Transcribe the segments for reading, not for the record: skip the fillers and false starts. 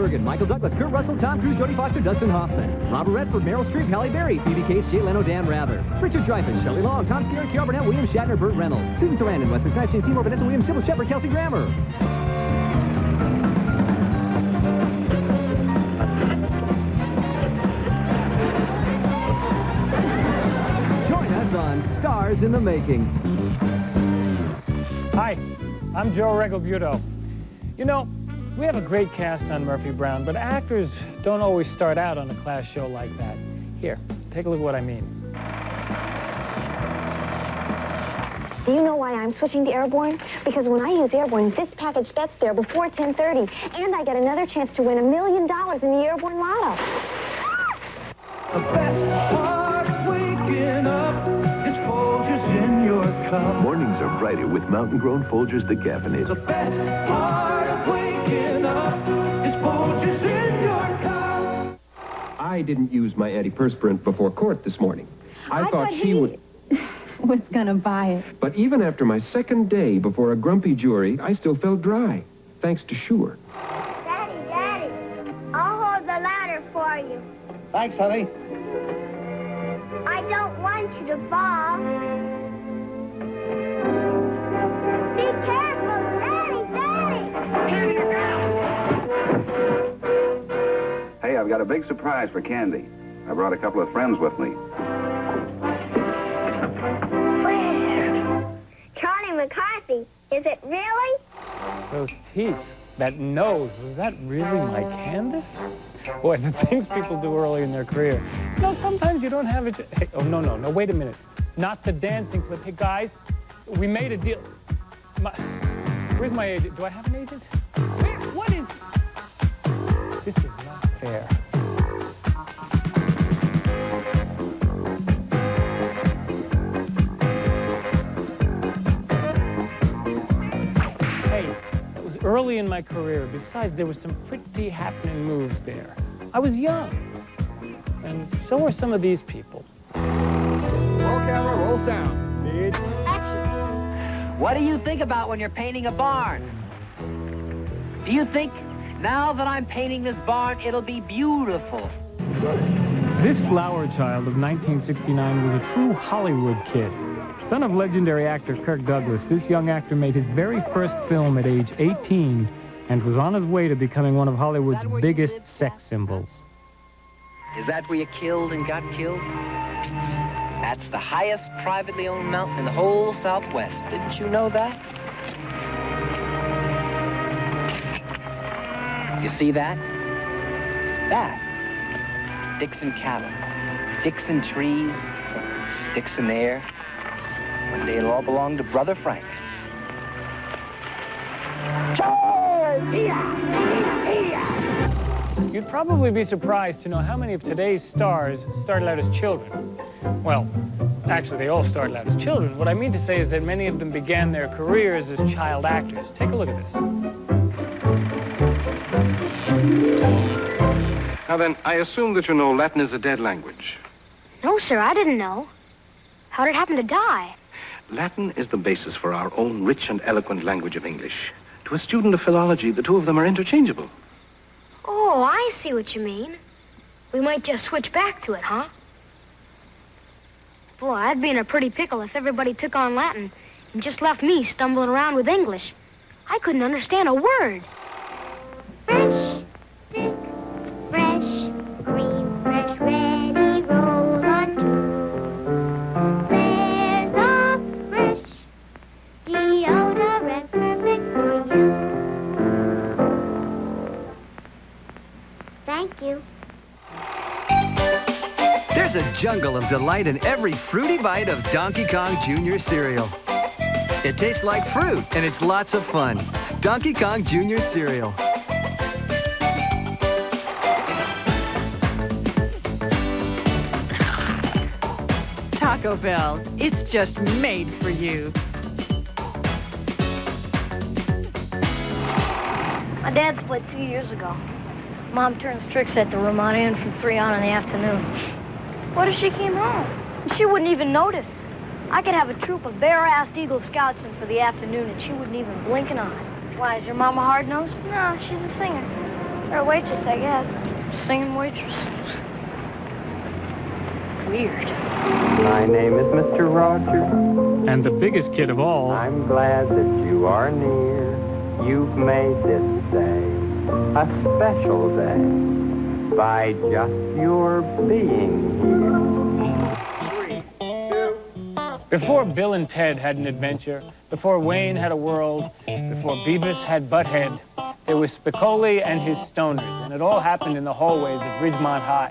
Bergen, Michael Douglas, Kurt Russell, Tom Cruise, Jodie Foster, Dustin Hoffman. Robert Redford, Meryl Streep, Halle Berry, Phoebe Cates, Jay Leno, Dan Rather. Richard Dreyfuss, Shelley Long, Tom Skerritt, Carol Burnett, William Shatner, Burt Reynolds. Susan Sarandon, Wesley Snipes, Jane Seymour, Vanessa Williams, Sybil Shepherd, Kelsey Grammer. Join us on Stars in the Making. Hi, I'm Joe Regalbuto. You know, we have a great cast on Murphy Brown, but actors don't always start out on a class show like that. Here, take a look at what I mean. Do you know why I'm switching to Airborne? Because when I use Airborne, this package gets there before 10:30, and I get another chance to win $1 million in the Airborne Lotto. The best part of waking up is Folgers in your cup. Mornings are brighter with mountain-grown Folgers decaffeinated. The best part of waking up is Folgers in your cup. I didn't use my antiperspirant before court this morning. I thought she would... was gonna buy it. But even after my second day before a grumpy jury, I still felt dry, thanks to Sure. Daddy, I'll hold the ladder for you. Thanks, honey. I don't want you to fall. Be careful, Daddy! Hey, I've got a big surprise for Candy. I brought a couple of friends with me. Charlie McCarthy, is it really? Those teeth, that nose, was that really my Candace? Boy, the things people do early in their career. You know, sometimes you don't have it. Hey, oh, no, wait a minute. Not the dancing clip. Hey, guys, we made a deal. Where's my agent? Do I have an agent? Where? What is... This is not fair. Early in my career. Besides, there were some pretty happening moves there. I was young, and so were some of these people. Roll camera, roll sound. Need. Action. What do you think about when you're painting a barn? Do you think, now that I'm painting this barn, it'll be beautiful? This flower child of 1969 was a true Hollywood kid. Son of legendary actor Kirk Douglas, this young actor made his very first film at age 18 and was on his way to becoming one of Hollywood's biggest sex symbols. Is that where you killed and got killed? That's the highest privately owned mountain in the whole Southwest. Didn't you know that? You see that? That. Dixon cattle, Dixon trees, Dixon air. One day it'll all belong to Brother Frank. You'd probably be surprised to know how many of today's stars started out as children. Well, actually, they all started out as children. What I mean to say is that many of them began their careers as child actors. Take a look at this. Now then, I assume that you know Latin is a dead language. No, sir, I didn't know. How did it happen to die? Latin is the basis for our own rich and eloquent language of English. To a student of philology, the two of them are interchangeable. Oh, I see what you mean. We might just switch back to it, huh? Boy, I'd be in a pretty pickle if everybody took on Latin and just left me stumbling around with English. I couldn't understand a word. Fresh, thick, fresh, green, fresh, ready, roll on two. There's a fresh deodorant perfect for you. Thank you. There's a jungle of delight in every fruity bite of Donkey Kong Jr. cereal. It tastes like fruit, and it's lots of fun. Donkey Kong Jr. cereal. Taco Bell, it's just made for you. My dad split 2 years ago. Mom turns tricks at the Ramada Inn from 3 on in the afternoon. What if she came home? She wouldn't even notice. I could have a troop of bare-assed Eagle Scouts in for the afternoon, and she wouldn't even blink an eye. Why, is your mama hard-nosed? No, she's a singer. Or a waitress, I guess. Singing waitress. Weird. My name is Mr. Rogers. And the biggest kid of all. I'm glad that you are near. You've made this day a special day by just your being here. Before Bill and Ted had an adventure, before Wayne had a world, before Beavis had Butthead, there was Spicoli and his stoners, and it all happened in the hallways of Ridgemont High.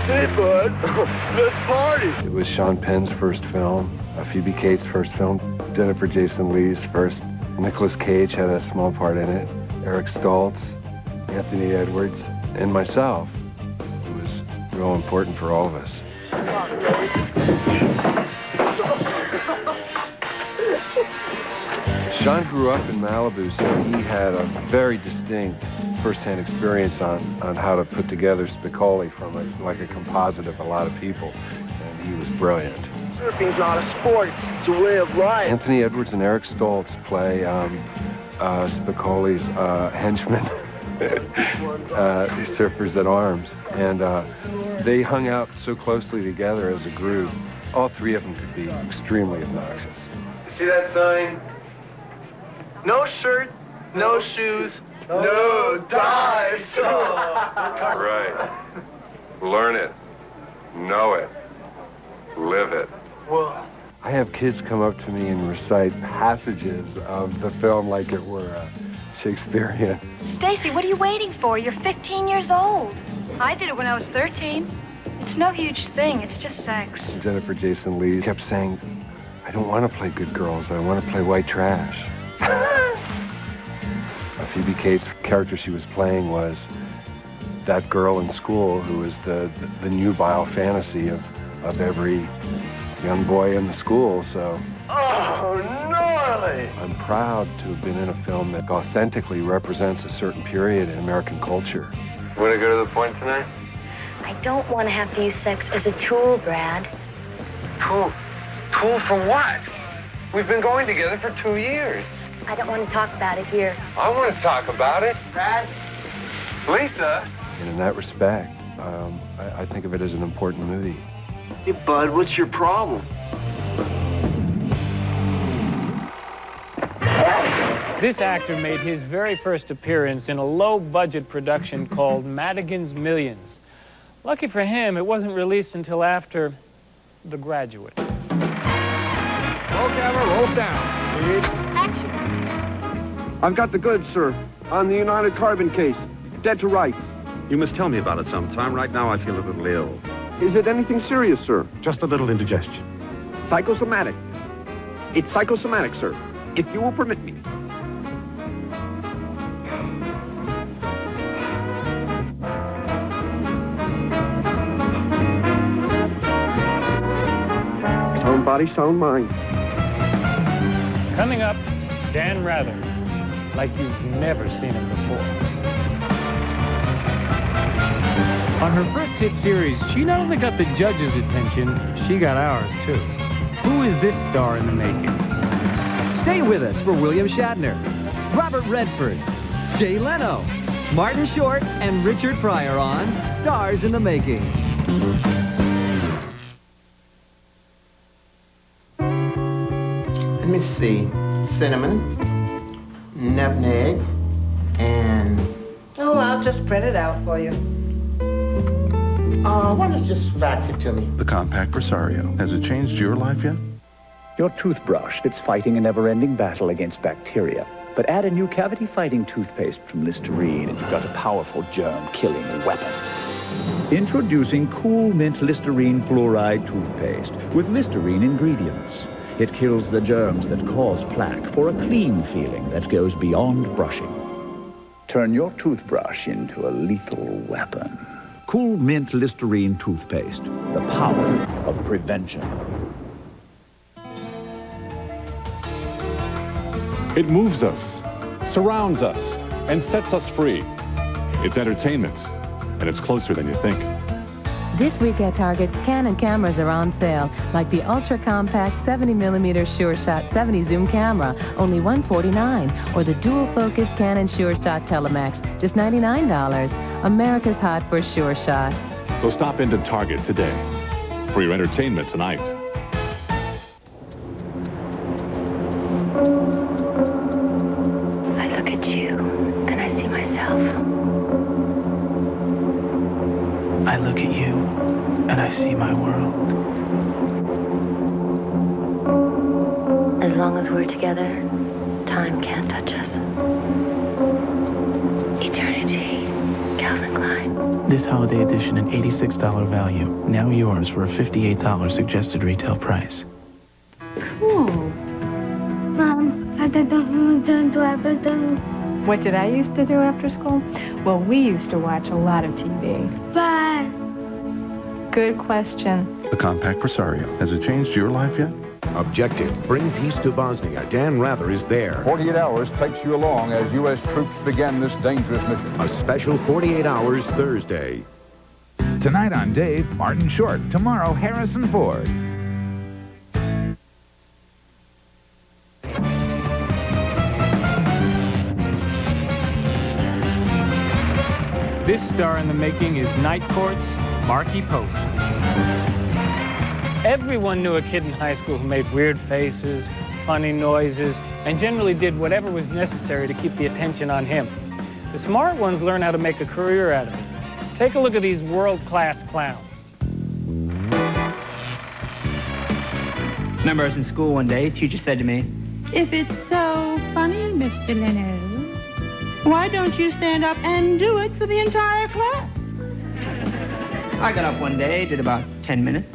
Hey, bud. Let's party. It was Sean Penn's first film, Phoebe Cates' first film, Jennifer Jason Leigh's first. Nicolas Cage had a small part in it. Eric Stoltz, Anthony Edwards, and myself. It was real important for all of us. Sean grew up in Malibu, so he had a very distinct first-hand experience on how to put together Spicoli from like a composite of a lot of people, and he was brilliant. Surfing's not a sport, it's a way of life. Anthony Edwards and Eric Stoltz play Spicoli's henchmen, surfers at arms, and they hung out so closely together as a group. All three of them could be extremely obnoxious. See that sign? No shirt, no shoes, no dives. Right. Learn it. Know it. Live it. Well, I have kids come up to me and recite passages of the film like it were Shakespearean. Stacy, what are you waiting for? You're 15 years old. I did it when I was 13. It's no huge thing. It's just sex. Jennifer Jason Leigh kept saying, I don't want to play good girls. I want to play white trash. Phoebe Cates' character she was playing was that girl in school who was the nubile fantasy of every young boy in the school, so... Oh, gnarly! I'm proud to have been in a film that authentically represents a certain period in American culture. Want to go to the point tonight? I don't want to have to use sex as a tool, Brad. Tool? Tool for what? We've been going together for 2 years. I don't want to talk about it here. I want to talk about it. Brad? Lisa? And in that respect, I think of it as an important movie. Hey, bud, what's your problem? This actor made his very first appearance in a low-budget production called Madigan's Millions. Lucky for him, it wasn't released until after The Graduate. Roll camera, roll down. Action. I've got the goods, sir, on the United Carbon case. Dead to rights. You must tell me about it sometime. Right now, I feel a little ill. Is it anything serious, sir? Just a little indigestion. Psychosomatic. It's psychosomatic, sir. If you will permit me. Sound body, sound mind. Coming up, Dan Rather, like you've never seen him before. On her first hit series, she not only got the judges' attention, she got ours, too. Who is this star in the making? Stay with us for William Shatner, Robert Redford, Jay Leno, Martin Short, and Richard Pryor on Stars in the Making. Let me see. Cinnamon, nutmeg, and... Oh, I'll just print it out for you. Why don't you just fax it to me? The Compact Presario. Has it changed your life yet? Your toothbrush, it's fighting a never-ending battle against bacteria. But add a new cavity-fighting toothpaste from Listerine, and you've got a powerful germ-killing weapon. Introducing Cool Mint Listerine Fluoride Toothpaste with Listerine ingredients. It kills the germs that cause plaque for a clean feeling that goes beyond brushing. Turn your toothbrush into a lethal weapon. Cool Mint Listerine Toothpaste, the power of prevention. It moves us, surrounds us, and sets us free. It's entertainment, and it's closer than you think. This week at Target, Canon cameras are on sale, like the ultra-compact 70mm Sure Shot 70 zoom camera, only $149, or the dual-focus Canon Sure Shot Telemax, just $99. America's hot for Sure Shot. So stop into Target today for your entertainment tonight. I look at you, and I see myself. I look at you, and I see my world. As long as we're together, time can't touch us. Eternity, Calvin Klein. This holiday edition, an $86 value. Now yours for a $58 suggested retail price. Cool. Mom, I don't do everything. What did I used to do after school? Well, we used to watch a lot of TV. Bye. Good question. The compact Presario. Has it changed your life yet? Objective. Bring peace to Bosnia. Dan Rather is there. 48 Hours takes you along as U.S. troops begin this dangerous mission. A special 48 Hours Thursday. Tonight on Dave, Martin Short. Tomorrow, Harrison Ford. This star in the making is Night Court's Marky Post. Everyone knew a kid in high school who made weird faces, funny noises, and generally did whatever was necessary to keep the attention on him. The smart ones learn how to make a career out of it. Take a look at these world-class clowns. Remember, I was in school one day, teacher said to me, If it's so funny, Mr. Leno, why don't you stand up and do it for the entire class? I got up one day, did about 10 minutes.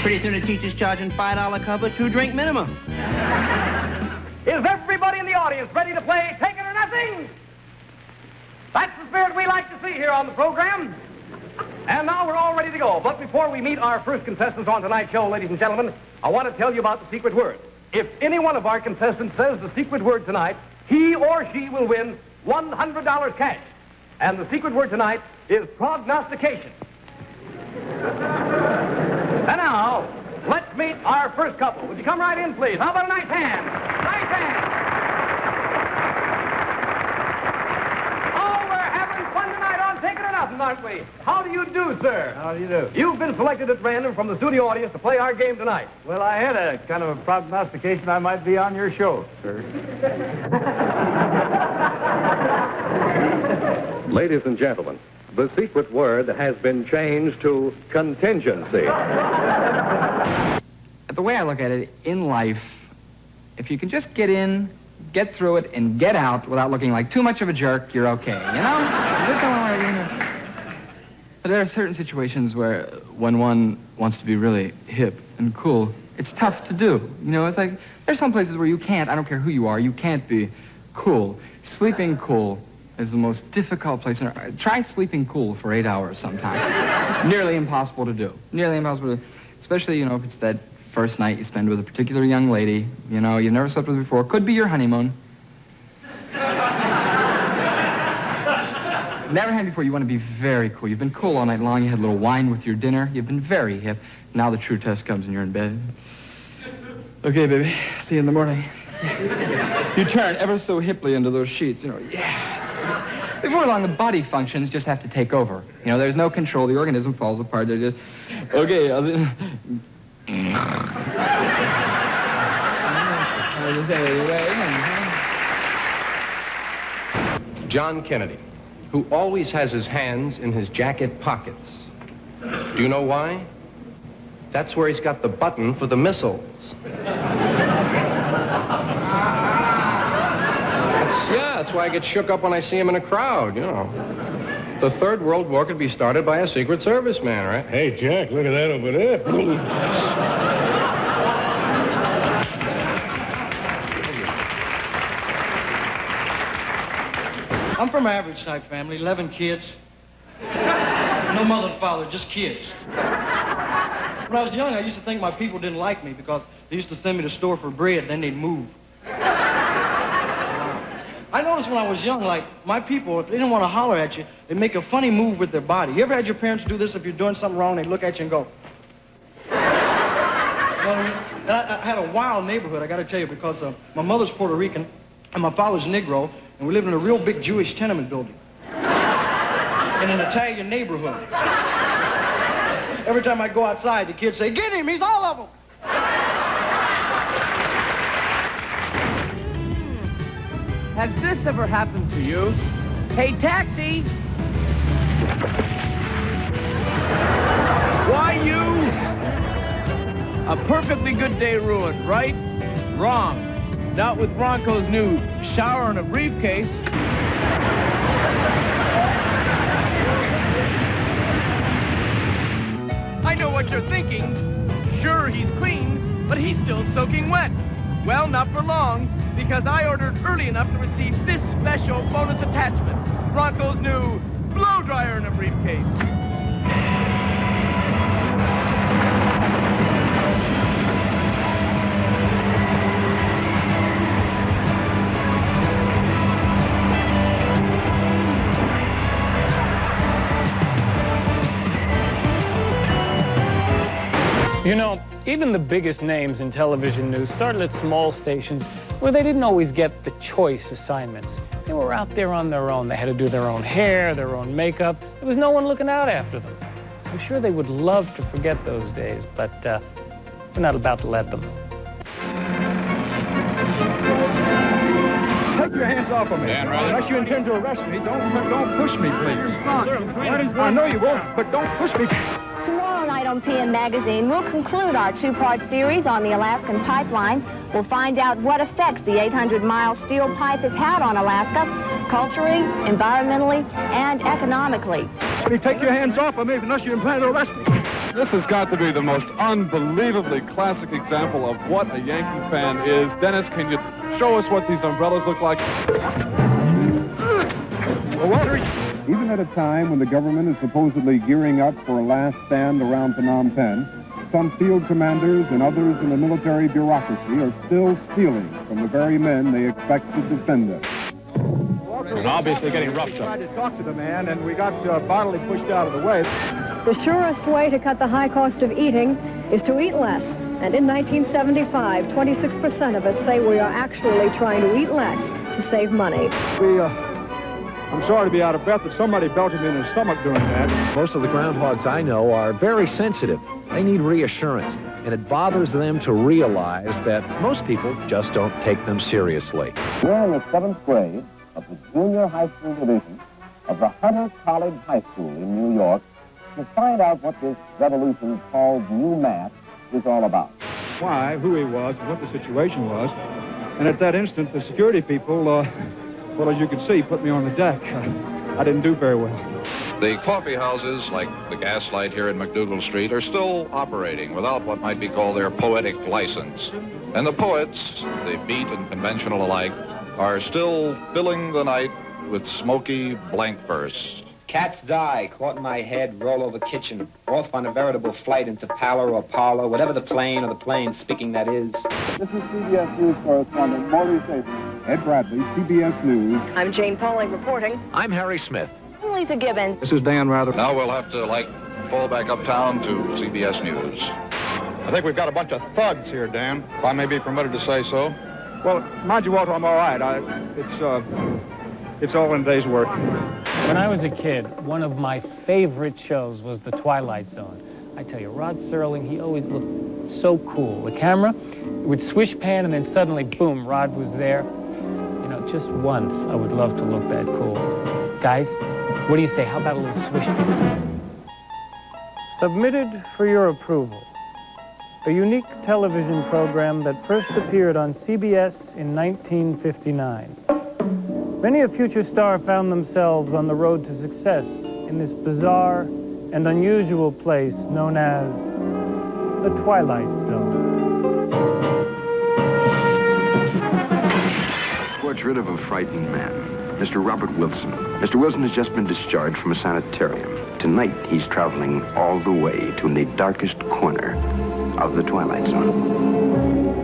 Pretty soon the teacher's charging $5 cover, 2-drink minimum. Is everybody in the audience ready to play Take It or Nothing? That's the spirit we like to see here on the program. And now we're all ready to go. But before we meet our first contestants on tonight's show, ladies and gentlemen, I want to tell you about the secret word. If any one of our contestants says the secret word tonight, he or she will win $100 cash. And the secret word tonight is prognostication. And now, let's meet our first couple. Would you come right in, please? How about a nice hand? Nice hand. Oh, we're having fun tonight on Take It or Nothing, aren't we? How do you do, sir? How do you do? You've been selected at random from the studio audience to play our game tonight. Well, I had a kind of a prognostication I might be on your show, sir. Ladies and gentlemen, the secret word has been changed to contingency. The way I look at it, in life, if you can just get in, get through it, and get out without looking like too much of a jerk, you're okay, you know? But there are certain situations where when one wants to be really hip and cool, it's tough to do. You know, it's like, there's some places where you can't, I don't care who you are, you can't be cool. Sleeping cool is the most difficult place. Try sleeping cool for 8 hours sometime. Nearly impossible to do. Nearly impossible to do. Especially, you know, if it's that first night you spend with a particular young lady, you know, you've never slept with her before. Could be your honeymoon. Never had before. You want to be very cool. You've been cool all night long. You had a little wine with your dinner. You've been very hip. Now the true test comes and you're in bed. Okay, baby. See you in the morning. You turn ever so hippily into those sheets, you know. Yeah. Before long, the body functions just have to take over. You know, there's no control. The organism falls apart. They're just, okay. John Kennedy, who always has his hands in his jacket pockets. Do you know why? That's where he's got the button for the missiles. That's why I get shook up when I see him in a crowd, you know. The Third World War could be started by a Secret Service man, right? Hey, Jack, look at that over there. I'm from an average type family, 11 kids. No mother and father, just kids. When I was young, I used to think my people didn't like me because they used to send me to the store for bread, then they'd move. I noticed when I was young, like, my people, if they didn't want to holler at you, they make a funny move with their body. You ever had your parents do this? If you're doing something wrong, they look at you and go. You know what I mean? I had a wild neighborhood, I got to tell you, because my mother's Puerto Rican and my father's Negro, and we lived in a real big Jewish tenement building in an Italian neighborhood. Every time I go outside, the kids say, "Get him, he's all of them." Has this ever happened to you? Hey, taxi! Why you? A perfectly good day ruined, right? Wrong. Not with Bronco's new shower in a briefcase. I know what you're thinking. Sure, he's clean, but he's still soaking wet. Well, not for long, because I ordered early enough to receive this special bonus attachment. Bronco's new blow dryer in a briefcase. You know, even the biggest names in television news started at small stations where they didn't always get the choice assignments. They were out there on their own. They had to do their own hair, their own makeup. There was no one looking out after them. I'm sure they would love to forget those days, but we're not about to let them. Take your hands off of me. Unless you intend to arrest me, don't push me, please. I know you won't, but don't push me. Tomorrow night on PM Magazine, we'll conclude our two-part series on the Alaskan pipeline. We'll find out what effects the 800-mile steel pipe has had on Alaska, culturally, environmentally, and economically. Take your hands off of me unless you plan to arrest me. This has got to be the most unbelievably classic example of what a Yankee fan is. Dennis, can you show us what these umbrellas look like? Well, Walter, even at a time when the government is supposedly gearing up for a last stand around Phnom Penh, some field commanders and others in the military bureaucracy are still stealing from the very men they expect to defend us. And obviously getting roughed up. I tried to talk to the man, and we got bodily pushed out of the way. The surest way to cut the high cost of eating is to eat less. And in 1975, 26% of us say we are actually trying to eat less to save money. I'm sorry to be out of breath, but somebody belted me in the stomach doing that. Most of the groundhogs I know are very sensitive. They need reassurance, and it bothers them to realize that most people just don't take them seriously. We're in the 7th grade of the junior high school division of the Hunter College High School in New York to find out what this revolution called new math is all about. Why, who he was, and what the situation was. And at that instant, the security people, well, as you can see, put me on the deck. I didn't do very well. The coffee houses, like the Gaslight here in McDougal Street, are still operating without what might be called their poetic license. And the poets, the beat and conventional alike, are still filling the night with smoky blank verse. Cats die, caught in my head, roll over kitchen, off on a veritable flight into Palo or Apollo, whatever the plane or the plane speaking that is. This is CBS News correspondent Maurice Avery. Ed Bradley, CBS News. I'm Jane Pauling reporting. I'm Harry Smith. Lisa Gibbons. This is Dan Rather. Now we'll have to, fall back uptown to CBS News. I think we've got a bunch of thugs here, Dan, if I may be permitted to say so. Well, mind you, Walter, I'm all right. It's all in a day's work. When I was a kid, one of my favorite shows was The Twilight Zone. I tell you, Rod Serling, he always looked so cool. The camera would swish pan, and then suddenly, boom, Rod was there. You know, just once, I would love to look that cool. Guys, what do you say? How about a little swish pan? Submitted for your approval. A unique television program that first appeared on CBS in 1959. Many a future star found themselves on the road to success in this bizarre and unusual place known as the Twilight Zone. Portrait of a frightened man, Mr. Robert Wilson. Mr. Wilson has just been discharged from a sanitarium. Tonight, he's traveling all the way to the darkest corner of the Twilight Zone.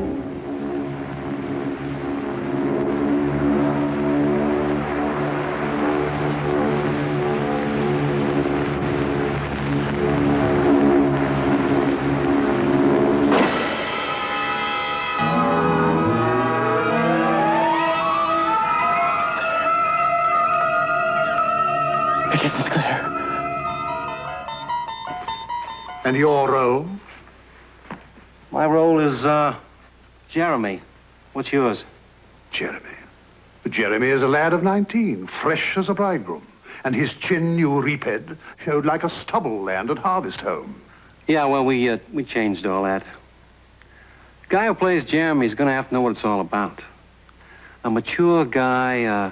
I guess it's clear. And your role? My role is, Jeremy. What's yours? Jeremy. Jeremy is a lad of 19, fresh as a bridegroom. And his chin, you reaphead, showed like a stubble land at harvest home. Yeah, well, we changed all that. The guy who plays Jeremy's gonna have to know what it's all about. A mature guy,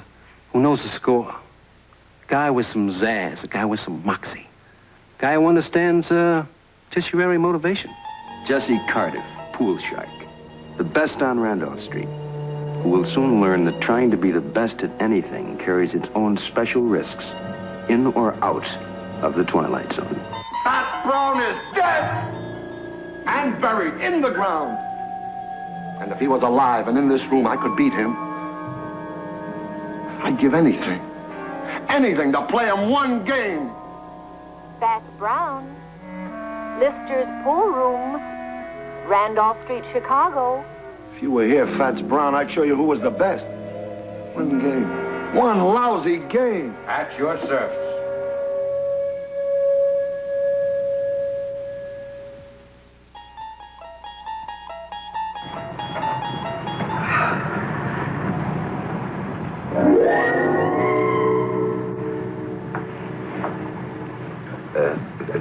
who knows the score. A guy with some zazz, a guy with some moxie. A guy who understands, tertiary motivation. Jesse Cardiff, pool shark. The best on Randolph Street. Who will soon learn that trying to be the best at anything carries its own special risks, in or out of the Twilight Zone. Fats Brown is dead! And buried in the ground. And if he was alive and in this room, I could beat him. I'd give anything. Anything to play him one game. Fats Brown, Lister's Pool Room, Randolph Street, Chicago. If you were here, Fats Brown, I'd show you who was the best. One game. One lousy game. At your service.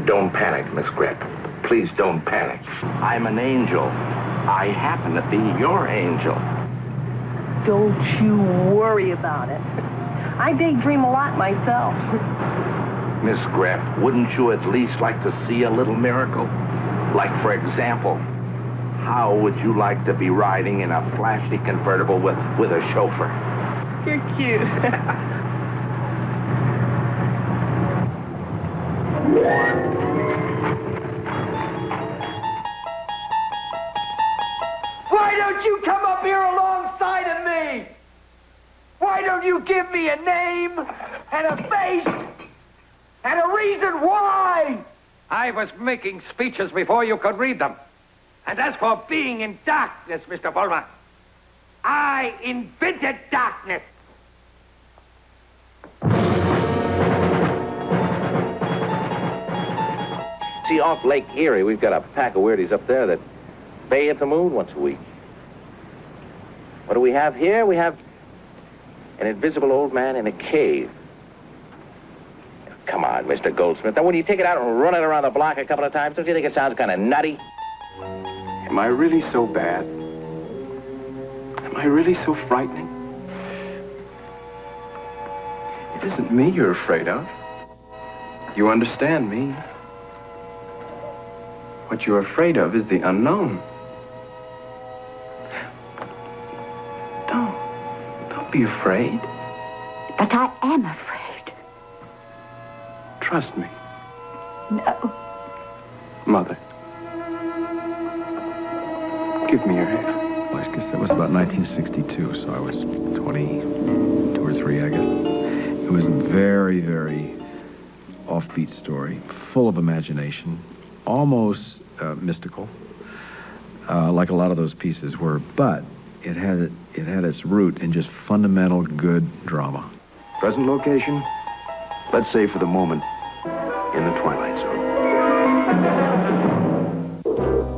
Don't panic, Miss Grant. Please don't panic. I'm an angel. I happen to be your angel. Don't you worry about it. I daydream a lot myself. Miss Graff, wouldn't you at least like to see a little miracle? Like, for example, how would you like to be riding in a flashy convertible with a chauffeur? You're cute. Why don't you come up here alongside of me? Why don't you give me a name and a face and a reason why? I was making speeches before you could read them. And as for being in darkness, Mr. Bulmer, I invented darkness. See, off Lake Erie, we've got a pack of weirdies up there that bathe at the moon once a week. What do we have here? We have an invisible old man in a cave. Come on, Mr. Goldsmith. Now, when you take it out and run it around the block a couple of times, don't you think it sounds kind of nutty? Am I really so bad? Am I really so frightening? It isn't me you're afraid of. You understand me. What you're afraid of is the unknown. Don't be afraid. But I am afraid. Trust me. No. Mother. Give me your hand. Well, I guess that was about 1962, so I was 22 or 3, I guess. It was a very, very offbeat story, full of imagination, almost mystical, like a lot of those pieces were, but it had its root in just fundamental good drama. Present location? Let's say for the moment, in the Twilight Zone.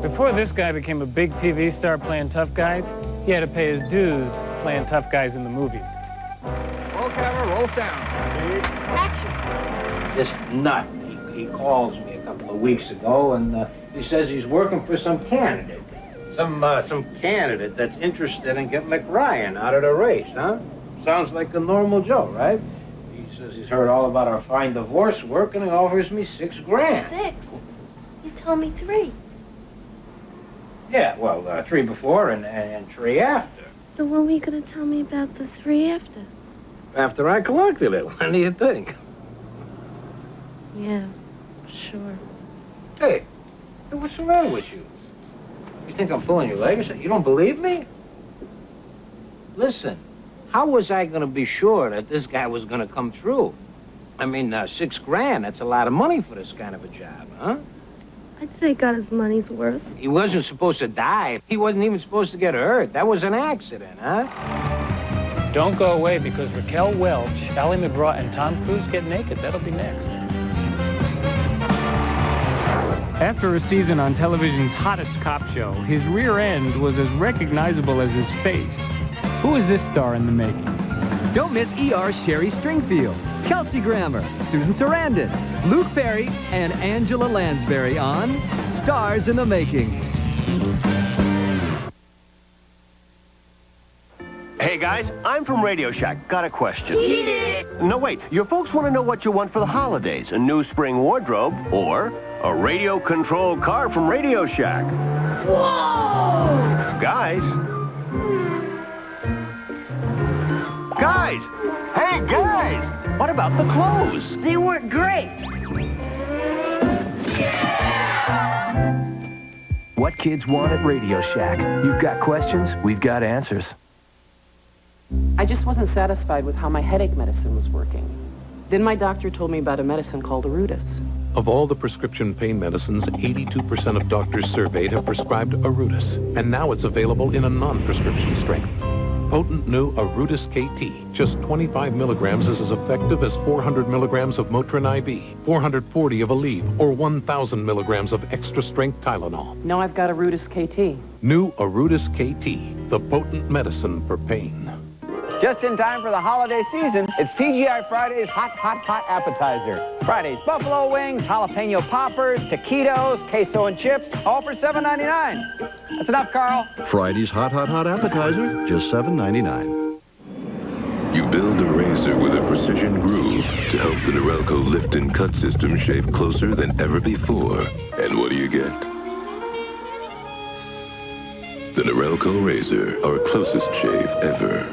Before this guy became a big TV star playing tough guys, he had to pay his dues playing tough guys in the movies. Roll camera, roll sound. Action. This nut, he calls me a couple of weeks ago, and he says he's working for some candidate. Some candidate that's interested in getting McRyan out of the race, huh? Sounds like a normal Joe, right? He says he's heard all about our fine divorce work, and he offers me $6 grand. 6? You told me 3. Yeah, well, 3 before and 3 after. So when were you going to tell me about the 3 after? After I collected it, when do you think? Yeah, sure. Hey, what's the matter with you? You think I'm pulling your leg or something? You don't believe me? Listen, how was I going to be sure that this guy was going to come through? I mean, $6 grand, that's a lot of money for this kind of a job, huh? I'd say he got his money's worth. He wasn't supposed to die. He wasn't even supposed to get hurt. That was an accident, huh? Don't go away, because Raquel Welch, Ally McGraw, and Tom Cruise get naked. That'll be next. After a season on television's hottest cop show, his rear end was as recognizable as his face. Who is this star in the making? Don't miss ER's Sherry Stringfield, Kelsey Grammer, Susan Sarandon, Luke Perry, and Angela Lansbury on Stars in the Making. Hey guys, I'm from Radio Shack. Got a question. Eat it! No, wait. Your folks want to know what you want for the holidays. A new spring wardrobe or a radio-controlled car from Radio Shack. Whoa! Guys. Guys! Hey, guys! What about the clothes? They weren't great. What kids want at Radio Shack? You've got questions, we've got answers. I just wasn't satisfied with how my headache medicine was working. Then my doctor told me about a medicine called Arudis. Of all the prescription pain medicines, 82% of doctors surveyed have prescribed Arudis, and now it's available in a non-prescription strength. Potent new Arudis KT, just 25 milligrams is as effective as 400 milligrams of Motrin IV, 440 of Aleve, or 1,000 milligrams of extra-strength Tylenol. Now I've got Arudis KT. New Arudis KT, the potent medicine for pain. Just in time for the holiday season, it's TGI Friday's Hot, Hot, Hot Appetizer. Friday's buffalo wings, jalapeno poppers, taquitos, queso and chips, all for $7.99. That's enough, Carl. Friday's Hot, Hot, Hot Appetizer, just $7.99. You build a razor with a precision groove to help the Norelco lift and cut system shave closer than ever before. And what do you get? The Norelco razor, our closest shave ever.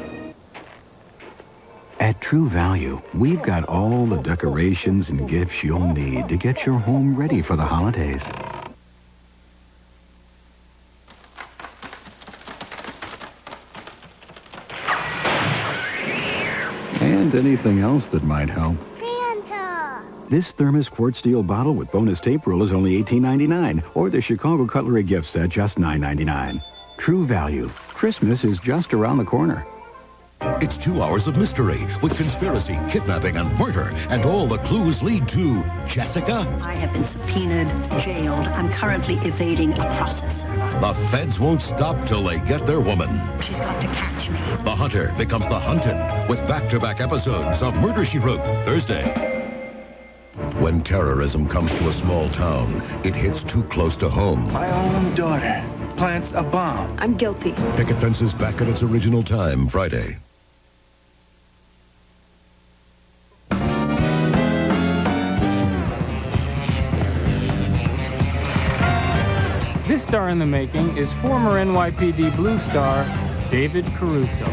At True Value, we've got all the decorations and gifts you'll need to get your home ready for the holidays. And anything else that might help. Santa! This thermos quart steel bottle with bonus tape rule is only $18.99, or the Chicago Cutlery gift set just $9.99. True Value. Christmas is just around the corner. It's 2 hours of mystery with conspiracy, kidnapping, and murder, and all the clues lead to Jessica. I have been subpoenaed, jailed. I'm currently evading a processor. The feds won't stop till they get their woman. She's got to catch me. The Hunter becomes the Hunted with back-to-back episodes of Murder, She Wrote, Thursday. When terrorism comes to a small town, it hits too close to home. My own daughter plants a bomb. I'm guilty. Picket Fences back at its original time, Friday. This star in the making is former NYPD Blue star David Caruso.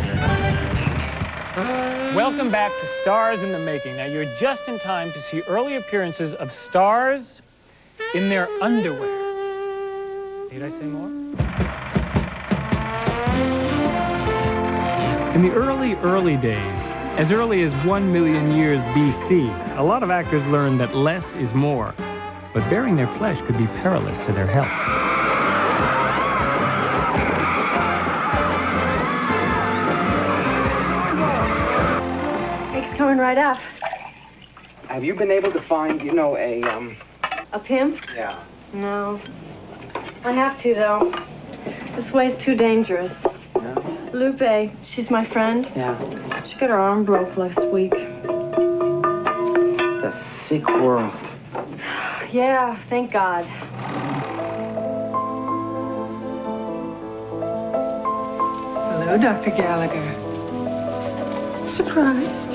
Welcome back to Stars in the Making. Now, you're just in time to see early appearances of stars in their underwear. Need I say more? In the early days, as early as 1 million years BC, a lot of actors learned that less is more, but bearing their flesh could be perilous to their health. Coming right up. Have you been able to find, A pimp? Yeah. No. I have to, though. This way's too dangerous. Yeah? Lupe, she's my friend. Yeah. She got her arm broke last week. The sick world. Yeah, thank God. Hello, Dr. Gallagher. Surprised?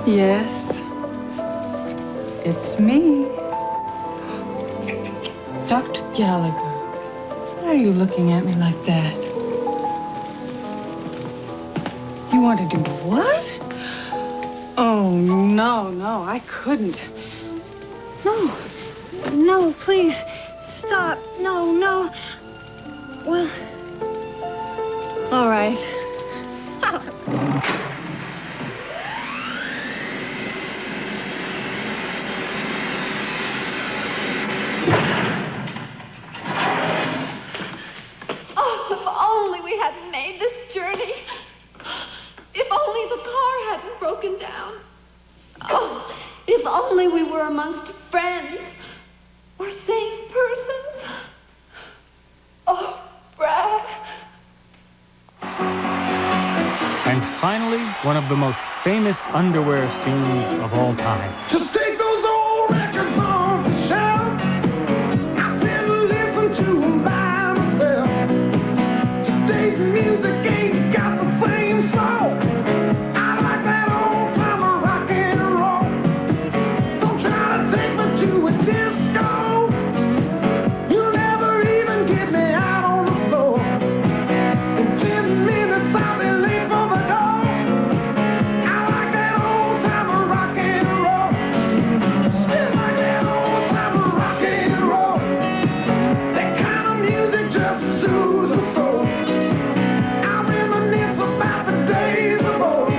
Yes. It's me. Dr. Gallagher, why are you looking at me like that? You want to do what? Oh, no, I couldn't. No, please. Stop. No. Well, all right. Oh, if only we hadn't made this journey. If broken down. Oh, if only we were amongst friends or sane persons. Oh, Brad. And finally, one of the most famous underwear scenes of all time. Just take those old records off the shelf. I sit and listen to them by myself. Today's music ain't got the same soul. I like that old time of rock and roll. Don't try to take me to a disco. You'll never even get me out on the floor. In 10 minutes I'll be late for the door. I like that old time of rock and roll. Still like that old time of rock and roll. That kind of music just soothes my soul. I reminisce about the days of old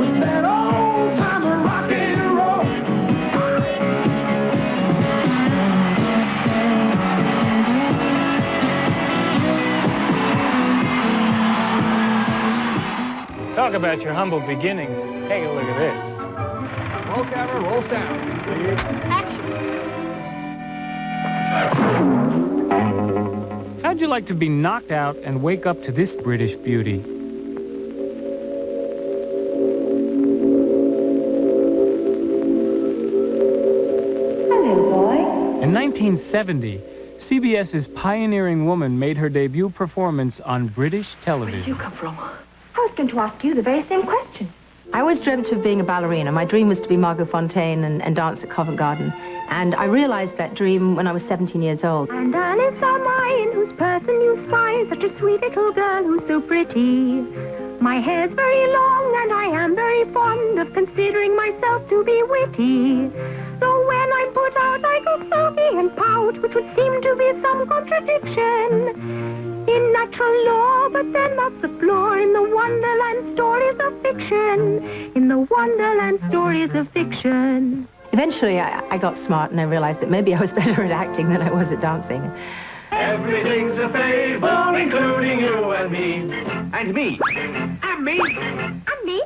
with that old time of rock and roll. Talk about your humble beginnings. Take a look at this. Roll camera, roll sound. How'd you like to be knocked out and wake up to this British beauty? Hello, boy. In 1970, CBS's Pioneering Woman made her debut performance on British television. Come from? I was going to ask you the very same question. I always dreamt of being a ballerina. My dream was to be Margot Fontaine and dance at Covent Garden. And I realized that dream when I was 17 years old. And darling, so mine, whose person you spy, such a sweet little girl who's so pretty. My hair's very long, and I am very fond of considering myself to be witty. So when I'm put out, I go sulky and pout, which would seem to be some contradiction in natural law, but then that's the flaw in the Wonderland stories of fiction. In the Wonderland stories of fiction. Eventually, I got smart and I realized that maybe I was better at acting than I was at dancing. Everything's a fable, including you and me. And me. And me. And me.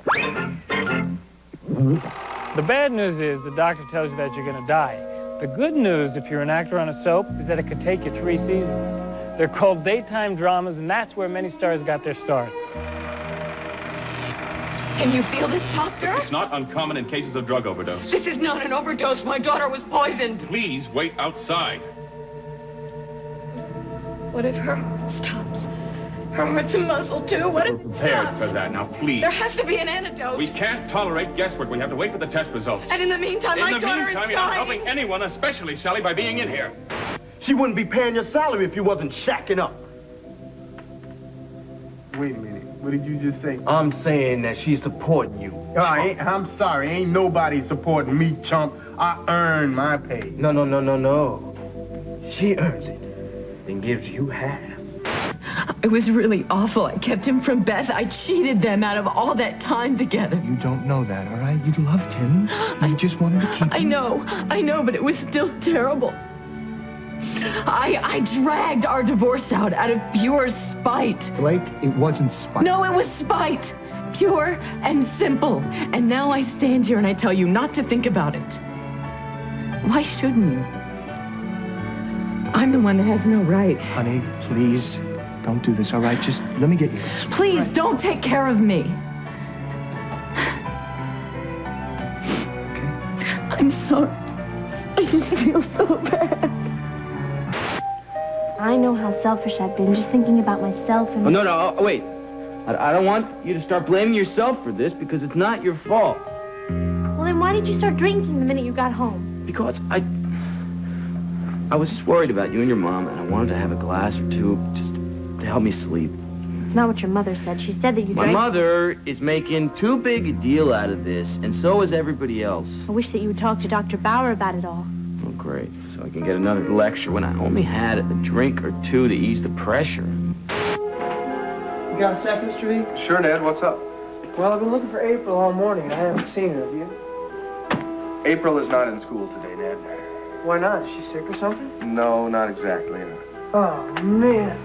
The bad news is the doctor tells you that you're going to die. The good news, if you're an actor on a soap, is that it could take you 3 seasons. They're called daytime dramas, and that's where many stars got their start. Can you feel this, doctor? It's not uncommon in cases of drug overdose. This is not an overdose. My daughter was poisoned. Please wait outside. What if her heart stops? Her heart's a muscle, too. What if it Prepared stops? for that. Now, please. There has to be an antidote. We can't tolerate guesswork. We have to wait for the test results. And in the meantime, my daughter is you're not dying. helping anyone, especially Sally, by being in here. She wouldn't be paying your salary if you wasn't shacking up. Wait a minute. What did you just say? I'm saying that she's supporting you. I'm sorry. Ain't nobody supporting me, chump. I earn my pay. No. She earns it. Then gives you half. It was really awful. I kept him from Beth. I cheated them out of all that time together. You don't know that, all right? You loved him. You just wanted to keep him. I know, but it was still terrible. I dragged our divorce out of pure spite. Blake, it wasn't spite. No, it was spite. Pure and simple. And now I stand here and I tell you not to think about it. Why shouldn't you? I'm the one that has no right. Honey, please, don't do this, all right? Just let me get you this. Please, don't take care of me. I'm sorry. I just feel so bad. I know how selfish I've been, just thinking about myself and... Oh, no, wait. I don't want you to start blaming yourself for this because it's not your fault. Well, then why did you start drinking the minute you got home? Because I was just worried about you and your mom, and I wanted to have a glass or two just to help me sleep. It's not what your mother said. She said that you My drank... mother is making too big a deal out of this, and so is everybody else. I wish that you would talk to Dr. Bauer about it all. Oh, great. So I can get another lecture when I only had a drink or two to ease the pressure. You got a sec, Mr. V? Sure, Ned. What's up? Well, I've been looking for April all morning, and I haven't seen her. Have you? April is not in school today, Ned. Why not? Is she sick or something? No, not exactly. Oh, man.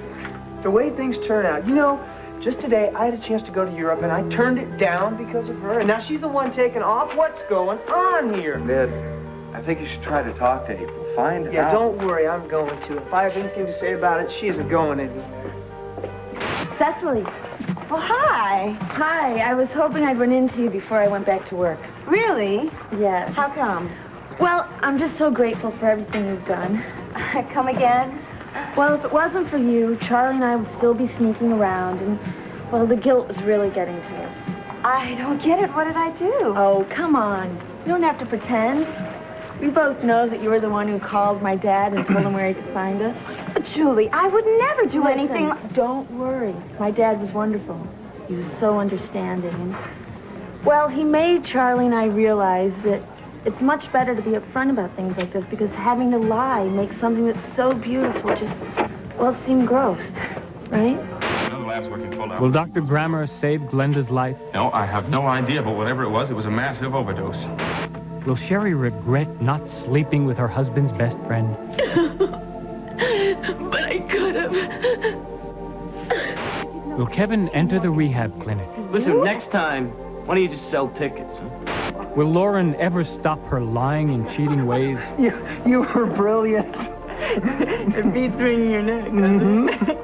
The way things turn out. You know, Just today, I had a chance to go to Europe, and I turned it down because of her. And now she's the one taking off. What's going on here? Ned, I think you should try to talk to April. Find Yeah, out. don't worry. I'm going to. If I have anything to say about it, she isn't going anywhere. Cecily. Oh, hi. Hi. I was hoping I'd run into you before I went back to work. Really? Yes. How come? Well, I'm just so grateful for everything you've done. Come again? Well, if it wasn't for you, Charlie and I would still be sneaking around, and, well, the guilt was really getting to us. I don't get it. What did I do? Oh, come on. You don't have to pretend. We both know that you were the one who called my dad and told him where he could find us. But, Julie, I would never do anything. Don't worry. My dad was wonderful. He was so understanding. And, well, he made Charlie and I realize that it's much better to be upfront about things like this, because having to lie makes something that's so beautiful just, well, seem gross, right? No, the lab's working full out. Will Dr. Grammer save Glenda's life? No, I have no idea, but whatever it was a massive overdose. Will Sherry regret not sleeping with her husband's best friend? But I could have. Will Kevin enter the rehab clinic? Listen, next time, why don't you just sell tickets, huh? Will Lauren ever stop her lying and cheating ways? You were brilliant. It beats wringing your neck.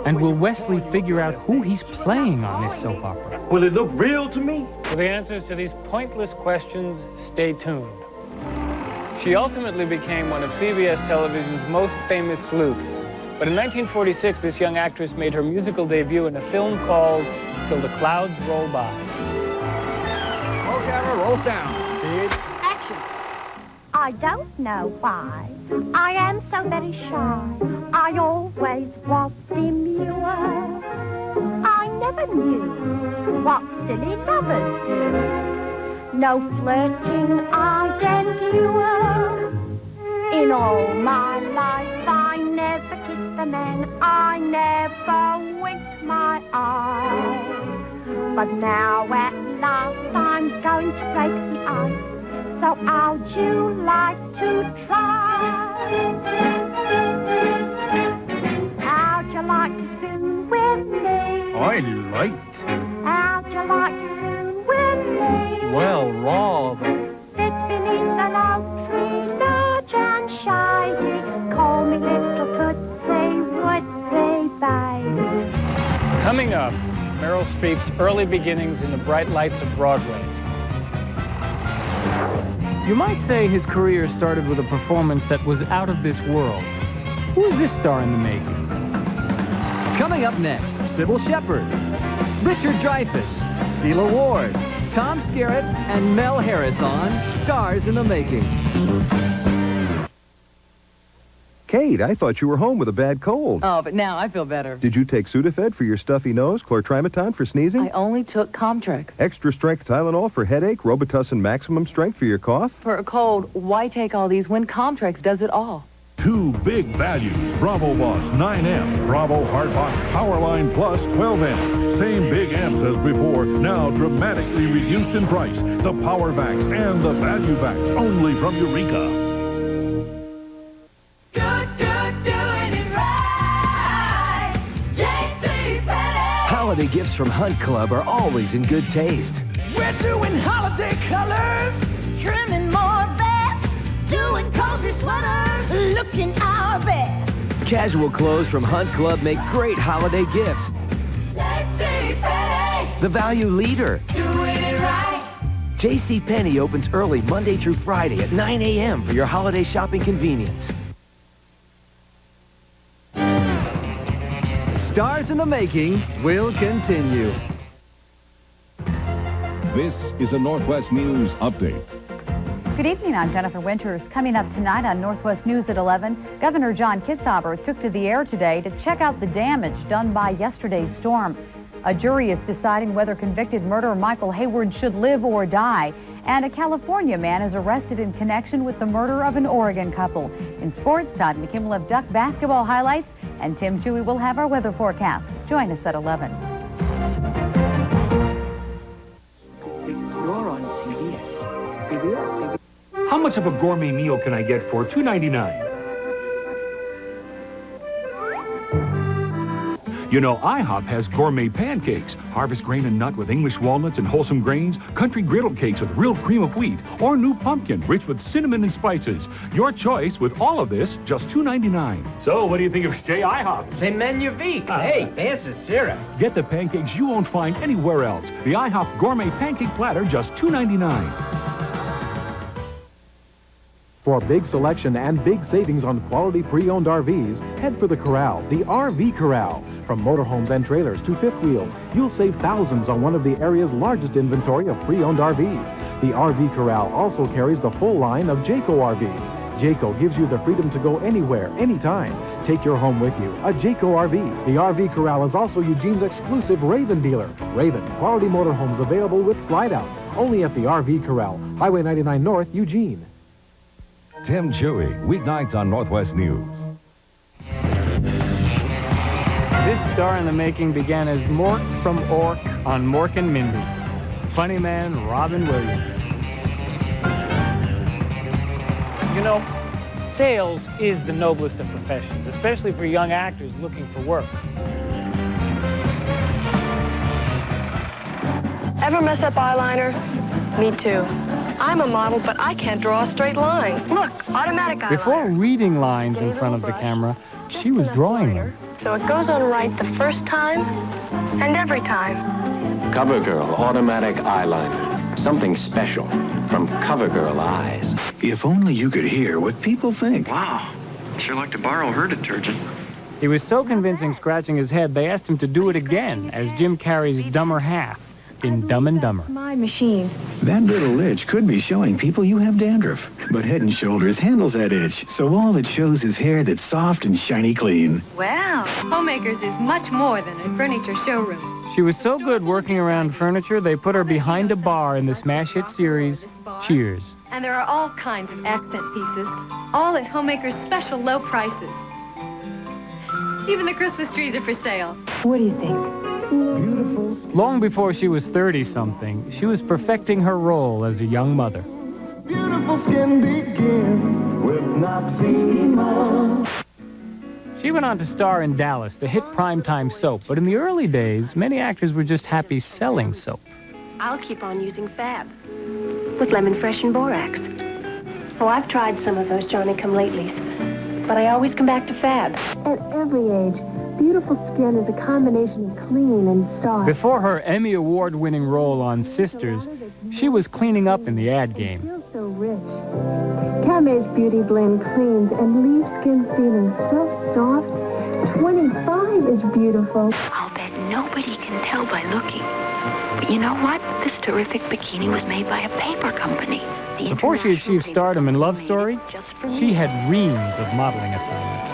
And will Wesley figure out who he's playing on this soap opera? Will it look real to me? For the answers to these pointless questions, stay tuned. She ultimately became one of CBS television's most famous sleuths. But in 1946, this young actress made her musical debut in a film called Till the Clouds Roll By. Roll camera, roll sound. Action. I don't know why I am so very shy. I always was demure. I never knew what silly lovers do. No flirting I'd endure. In all my life I never kissed a man. I never winked my eye. But now at last I'm going to break the ice. So how'd you like to try? How'd you like to spoon with me? I like. How'd you like to spoon with me? Well, rather. Sit beneath an oak tree, large and shady. Call me little Tootsie Wootsie baby. Coming up, Meryl Streep's early beginnings in the bright lights of Broadway. You might say his career started with a performance that was out of this world. Who is this star in the making? Coming up next, Sybil Shepherd, Richard Dreyfuss, Celia Ward, Tom Skerritt, and Mel Harris on Stars in the Making. Kate, I thought you were home with a bad cold. Oh, but now I feel better. Did you take Sudafed for your stuffy nose, chlortrimeton for sneezing? I only took Comtrex. Extra strength Tylenol for headache, Robitussin maximum strength for your cough? For a cold, why take all these when Comtrex does it all? Two big values. Bravo Boss 9M, Bravo Hardbox Powerline Plus 12M. Same big amps as before, now dramatically reduced in price. The Power Vax and the Value Vax, only from Eureka. Holiday gifts from Hunt Club are always in good taste. We're doing holiday colors, Trimming more vests, doing cozy sweaters, looking our best. Casual clothes from Hunt Club make great holiday gifts. The value leader. Doing it right. JCPenney opens early Monday through Friday at 9 a.m. for your holiday shopping convenience. Stars in the Making will continue. This is a Northwest News Update. Good evening, I'm Jennifer Winters. Coming up tonight on Northwest News at 11, Governor John Kitzhaber took to the air today to check out the damage done by yesterday's storm. A jury is deciding whether convicted murderer Michael Hayward should live or die. And a California man is arrested in connection with the murder of an Oregon couple. In sports, Todd McKim will have Duck basketball highlights, and Tim Chewy will have our weather forecast. Join us at 11. You're on CBS. CBS? How much of a gourmet meal can I get for $2.99? You know, IHOP has gourmet pancakes, harvest grain and nut with English walnuts and wholesome grains, country griddle cakes with real cream of wheat, or new pumpkin rich with cinnamon and spices. Your choice with all of this, just $2.99. So, what do you think of Chez IHOP? C'est magnifique. Hey, this is syrup. Get the pancakes you won't find anywhere else. The IHOP Gourmet Pancake Platter, just $2.99. For big selection and big savings on quality pre-owned RVs, head for the Corral, the RV Corral. From motorhomes and trailers to fifth wheels, you'll save thousands on one of the area's largest inventory of pre-owned RVs. The RV Corral also carries the full line of Jayco RVs. Jayco gives you the freedom to go anywhere, anytime. Take your home with you, a Jayco RV. The RV Corral is also Eugene's exclusive Raven dealer. Raven, quality motorhomes available with slide-outs. Only at the RV Corral, Highway 99 North, Eugene. Tim Chewy, weeknights on Northwest News. This star in the making began as Mork from Ork on Mork and Mindy. Funny man Robin Williams. You know, sales is the noblest of professions, especially for young actors looking for work. Ever mess up eyeliner? Me too. I'm a model, but I can't draw a straight line. Look, automatic eyeliner. Before reading lines in front of the camera, she was drawing them. So it goes on right the first time and every time. CoverGirl Automatic Eyeliner. Something special from CoverGirl Eyes. If only you could hear what people think. Wow. Sure like to borrow her detergent. He was so convincing scratching his head, they asked him to do it again as Jim Carrey's dumber half in Dumb and Dumber. My machine. That little itch could be showing people you have dandruff. But Head & Shoulders handles that itch, so all it shows is hair that's soft and shiny clean. Wow, Homemakers is much more than a furniture showroom. She was so good working around furniture, they put her behind a bar in the smash hit series, Cheers. And there are all kinds of accent pieces, all at Homemakers' special low prices. Even the Christmas trees are for sale. What do you think? Beautiful. Long before she was 30-something, she was perfecting her role as a young mother. Beautiful skin begins with Noxzema. She went on to star in Dallas, the hit primetime soap, but in the early days, many actors were just happy selling soap. I'll keep on using Fab with lemon fresh and borax. Oh, I've tried some of those Johnny-come-latelys, but I always come back to Fab. At every age, beautiful skin is a combination of clean and soft. Before her Emmy Award-winning role on Sisters, she was cleaning up in the ad game. Feels so rich. Came's Beauty Blend cleans and leaves skin feeling so soft. 25 is beautiful. I'll bet nobody can tell by looking. But you know what? This terrific bikini was made by a paper company. Before she achieved stardom in Love Story, she had reams of modeling assignments.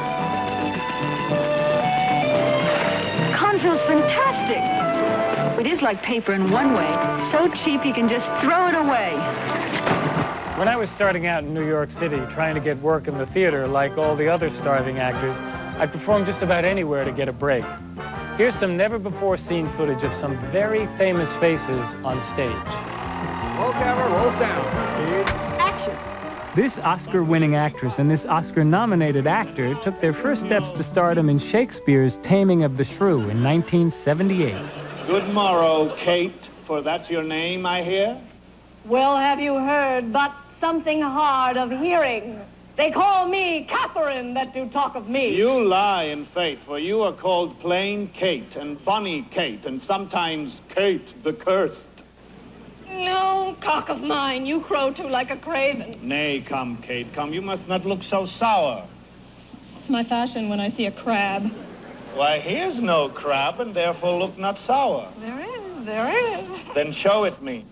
Contour's fantastic. It is like paper in one way. So cheap you can just throw it away. When I was starting out in New York City, trying to get work in the theater like all the other starving actors, I performed just about anywhere to get a break. Here's some never-before-seen footage of some very famous faces on stage. Roll camera, roll sound. Action. This Oscar-winning actress and this Oscar-nominated actor took their first steps to stardom in Shakespeare's Taming of the Shrew in 1978. Good morrow, Kate, for that's your name, I hear. Well, have you heard but something hard of hearing? They call me Catherine that do talk of me. You lie in faith, for you are called plain Kate and Bonnie Kate, and sometimes Kate the Cursed. No, cock of mine, you crow too like a craven. Nay, come, Kate, come. You must not look so sour. It's my fashion when I see a crab. Why, here's no crab, and therefore look not sour. There is. Then show it me.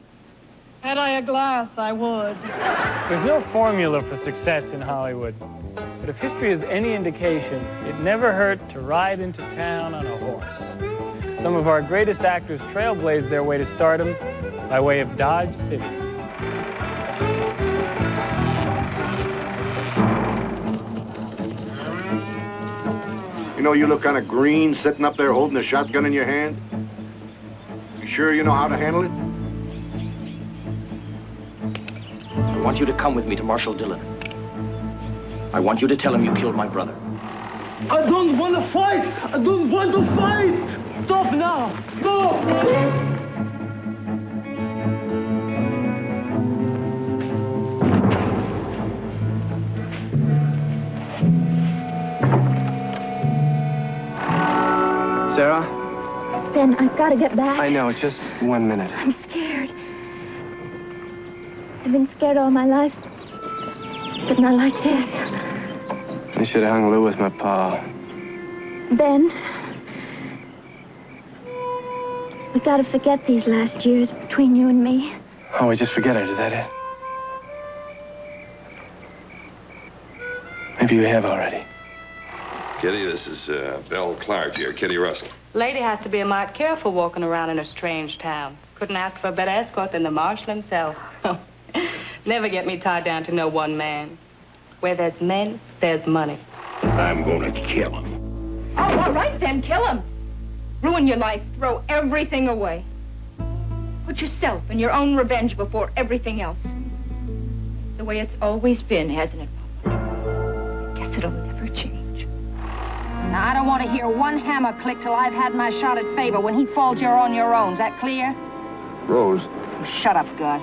Had I a glass, I would. There's no formula for success in Hollywood. But if history is any indication, it never hurt to ride into town on a horse. Some of our greatest actors trailblazed their way to stardom by way of Dodge City. You know, you look kind of green sitting up there holding a shotgun in your hand. You sure you know how to handle it? I want you to come with me to Marshal Dillon. I want you to tell him you killed my brother. I don't want to fight! I don't want to fight! Stop now! Stop! Sarah? Ben, I've got to get back. I know, just 1 minute. I'm scared. I've been scared all my life. But not like this. You should have hung Lou with my pa. Ben, we got to forget these last years between you and me. Oh, we just forget it, is that it? Maybe you have already. Kitty, this is Belle Clark here, Kitty Russell. Lady has to be a mite careful walking around in a strange town. Couldn't ask for a better escort than the marshal himself. Never get me tied down to no one man. Where there's men, there's money. I'm gonna kill him. Oh, all right then, kill him. Ruin your life, throw everything away. Put yourself and your own revenge before everything else. The way it's always been, hasn't it, Papa? Guess it'll never change. Now, I don't want to hear one hammer click till I've had my shot at Favor. When he falls, you're on your own. Is that clear? Rose. Oh, shut up, Gus.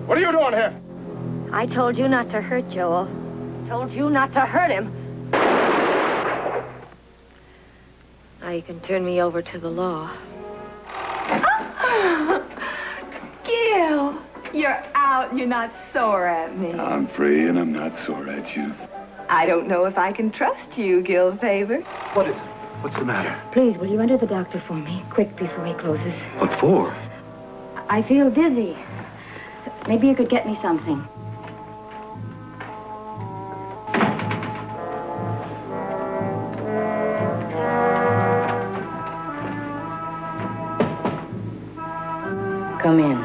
What are you doing here? I told you not to hurt Joel. Told you not to hurt him. Now you can turn me over to the law. Gil, you're out. You're not sore at me. I'm free and I'm not sore at you. I don't know if I can trust you, Gil Favor. What is it? What's the matter? Please, will you enter the doctor for me, quick before he closes? What for? I feel dizzy. Maybe you could get me something. Come in.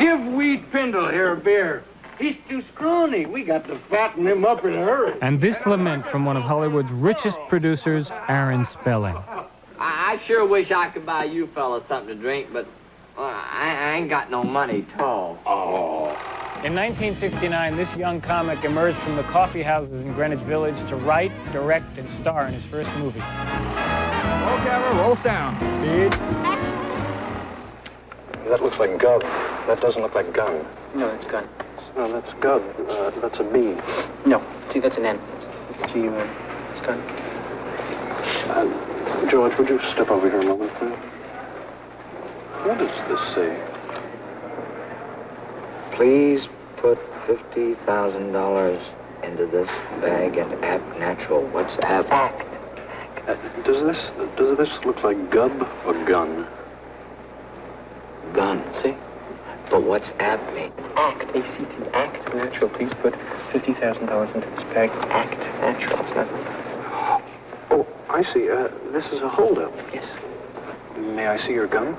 Give Weed Pindle here a beer. He's too scrawny. We got to fatten him up in a hurry. And this lament from one of Hollywood's richest producers, Aaron Spelling. I sure wish I could buy you fellas something to drink, but I ain't got no money at all. Oh. In 1969, this young comic emerged from the coffee houses in Greenwich Village to write, direct, and star in his first movie. Roll camera, roll sound. Speed. That looks like gub. That doesn't look like gun. No, that's gun. No, that's gub. That's a B. No, see, that's an N. It's G-U-N. It's gun. George, would you step over here a moment, please? What does this say? Please put $50,000 into this bag and act natural. What's act? Act. Does this look like gub or gun? Gun. See? But what's apt mean? Act. A-C-T. Act natural. Please put $50,000 into this bag. Act natural. It's not... Oh, I see. This is a holdup. Yes. May I see your gun?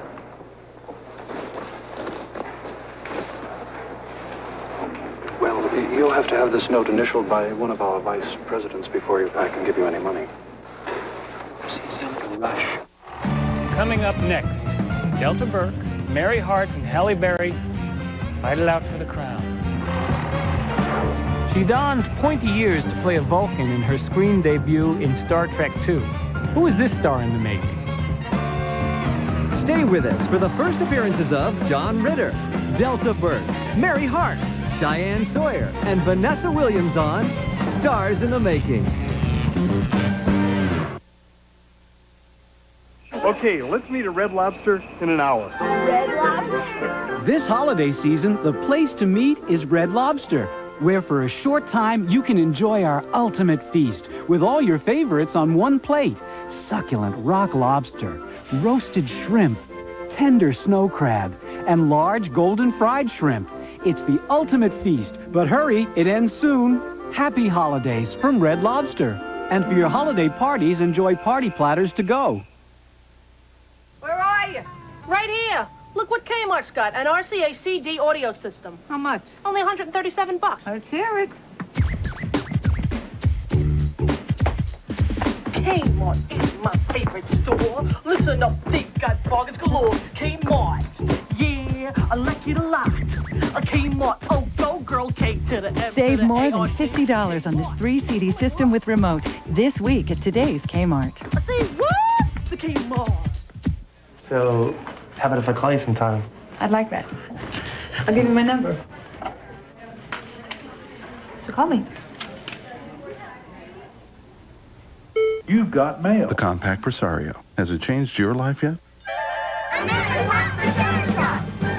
Well, you'll have to have this note initialed by one of our vice presidents before I can give you any money. Rush. Coming up next, Delta Burke, Mary Hart, and Halle Berry fight it out for the crown. She donned pointy ears to play a Vulcan in her screen debut in Star Trek II. Who is this star in the making? Stay with us for the first appearances of John Ritter, Delta Burke, Mary Hart, Diane Sawyer, and Vanessa Williams on Stars in the Making. Okay, let's meet at Red Lobster in an hour. Red Lobster? This holiday season, the place to meet is Red Lobster, where for a short time you can enjoy our ultimate feast with all your favorites on one plate. Succulent rock lobster, roasted shrimp, tender snow crab, and large golden fried shrimp. It's the ultimate feast, but hurry, it ends soon. Happy holidays from Red Lobster. And for your holiday parties, enjoy party platters to go. Where are you? Right here. Look what Kmart's got, an RCA CD audio system. How much? Only $137. Let's hear it. Kmart is my favorite store. Listen up, they got bargains galore. Kmart, yeah, I like it a lot. A Kmart, oh, go girl, K to the M. Save more than $50 on this 3-CD system with remote this week at today's Kmart. I say what? The Kmart. So, how about if I call you sometime? I'd like that. I'll give you my number. So call me. You've got mail. The compact Presario. Has it changed your life yet?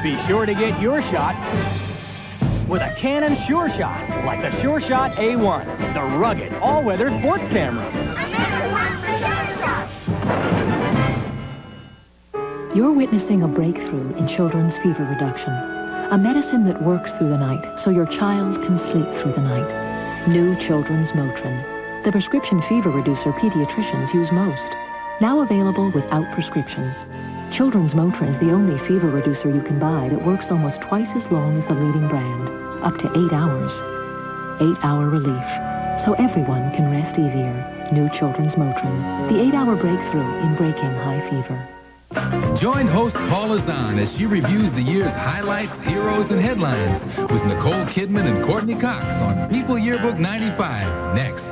Be sure to get your shot with a Canon Sure Shot, like the Sure Shot A1, the rugged, all-weather sports camera. You're witnessing a breakthrough in children's fever reduction, a medicine that works through the night so your child can sleep through the night. New Children's Motrin, the prescription fever reducer pediatricians use most. Now available without prescription. Children's Motrin is the only fever reducer you can buy that works almost twice as long as the leading brand, up to 8 hours. 8-hour relief, so everyone can rest easier. New Children's Motrin, the 8-hour breakthrough in breaking high fever. Join host Paula Zahn as she reviews the year's highlights, heroes, and headlines with Nicole Kidman and Courtney Cox on People Yearbook 95 next.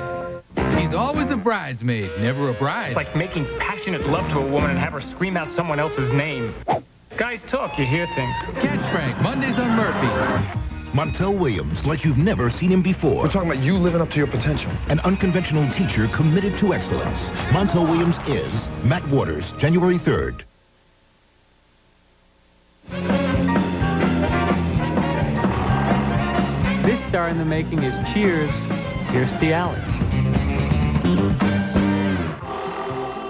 She's always a bridesmaid, never a bride. It's like making passionate love to a woman and have her scream out someone else's name. Guys talk, you hear things. Catch Frank Mondays on Murphy. Montel Williams, like you've never seen him before. We're talking about you living up to your potential. An unconventional teacher committed to excellence. Montel Williams is Matt Waters, January 3rd. This star in the making is Cheers, Kirstie Alley.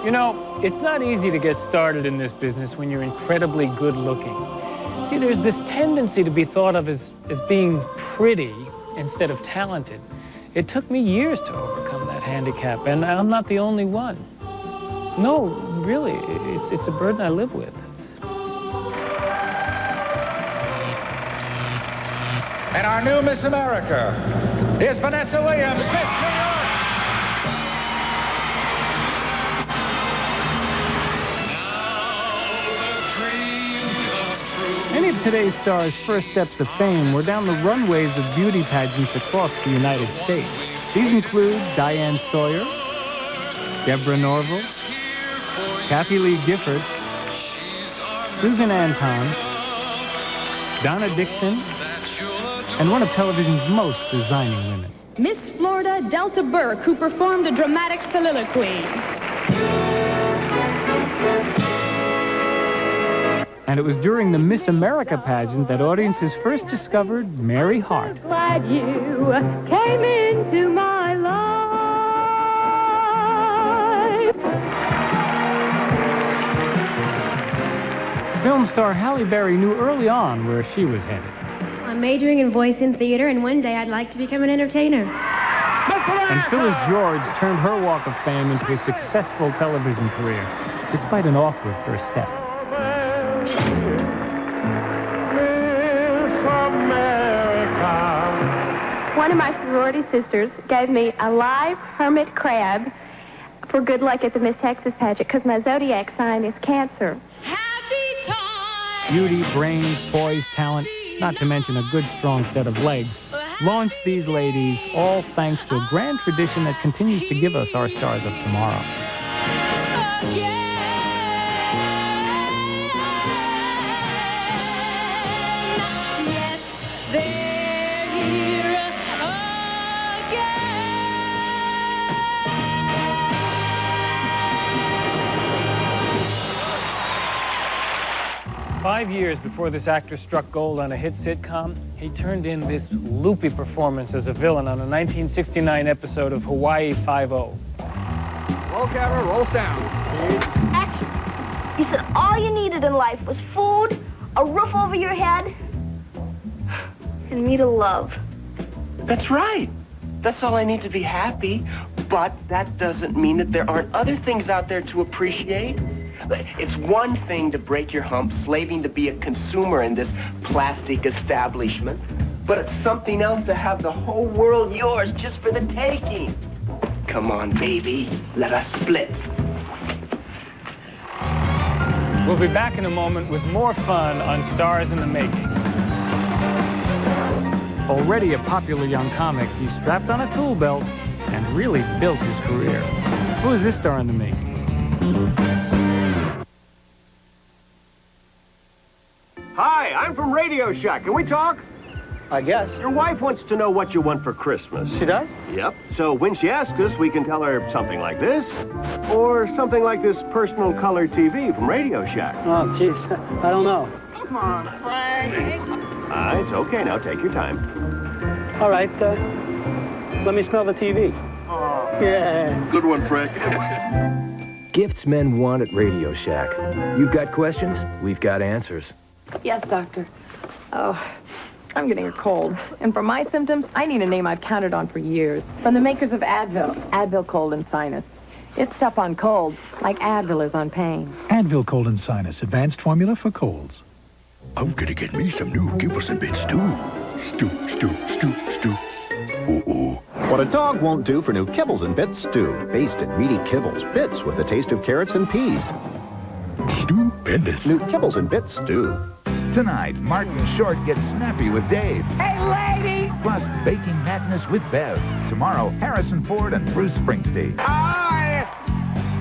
You know, it's not easy to get started in this business when you're incredibly good looking. See, there's this tendency to be thought of as being pretty instead of talented. It took me years to overcome that handicap, and I'm not the only one. No, really, it's a burden I live with. And our new Miss America is Vanessa Williams, Miss New York. Many of today's stars' first steps to fame were down the runways of beauty pageants across the United States. These include Diane Sawyer, Deborah Norville, Kathy Lee Gifford, Susan Anton, Donna Dixon, and one of television's most designing women. Miss Florida Delta Burke, who performed a dramatic soliloquy. And it was during the Miss America pageant that audiences first discovered Mary Hart. Glad you came into my life. Film star Halle Berry knew early on where she was headed. I'm majoring in voice and theater, and one day I'd like to become an entertainer. And Phyllis George turned her walk of fame into a successful television career, despite an awkward first step. One of my sorority sisters gave me a live hermit crab for good luck at the Miss Texas pageant because my zodiac sign is Cancer. Beauty, brains, poise, talent, not to mention a good, strong set of legs, launched these ladies, all thanks to a grand tradition that continues to give us our stars of tomorrow. They're here again. 5 years before this actor struck gold on a hit sitcom, he turned in this loopy performance as a villain on a 1969 episode of Hawaii Five-0. Roll camera, roll sound. Action. You said all you needed in life was food, a roof over your head, and me to love. That's right. That's all I need to be happy. But that doesn't mean that there aren't other things out there to appreciate. It's one thing to break your hump, slaving to be a consumer in this plastic establishment. But it's something else to have the whole world yours just for the taking. Come on, baby. Let us split. We'll be back in a moment with more fun on Stars in the Making. Already a popular young comic, he's strapped on a tool belt and really built his career. Who is this star in the making? Hi, I'm from Radio Shack. Can we talk? I guess. Your wife wants to know what you want for Christmas. She does? Yep. So when she asks us, we can tell her something like this, or something like this personal color TV from Radio Shack. Oh, jeez. I don't know. Come on, Frank. It's okay. Now take your time. All right, let me smell the TV. Oh. Yeah. Good one, Frank. Gifts men want at Radio Shack. You've got questions? We've got answers. Yes, doctor. Oh, I'm getting a cold. And for my symptoms, I need a name I've counted on for years. From the makers of Advil. Advil Cold and Sinus. It's tough on colds, like Advil is on pain. Advil Cold and Sinus, advanced formula for colds. I'm gonna get me some new Kibbles and Bits stew. Stew. Uh-oh. What a dog won't do for new Kibbles and Bits stew. Basted, meaty kibbles, bits with the taste of carrots and peas. Stupendous. New Kibbles and Bits stew. Tonight, Martin Short gets snappy with Dave. Hey, lady! Plus, baking madness with Bev. Tomorrow, Harrison Ford and Bruce Springsteen. Hi!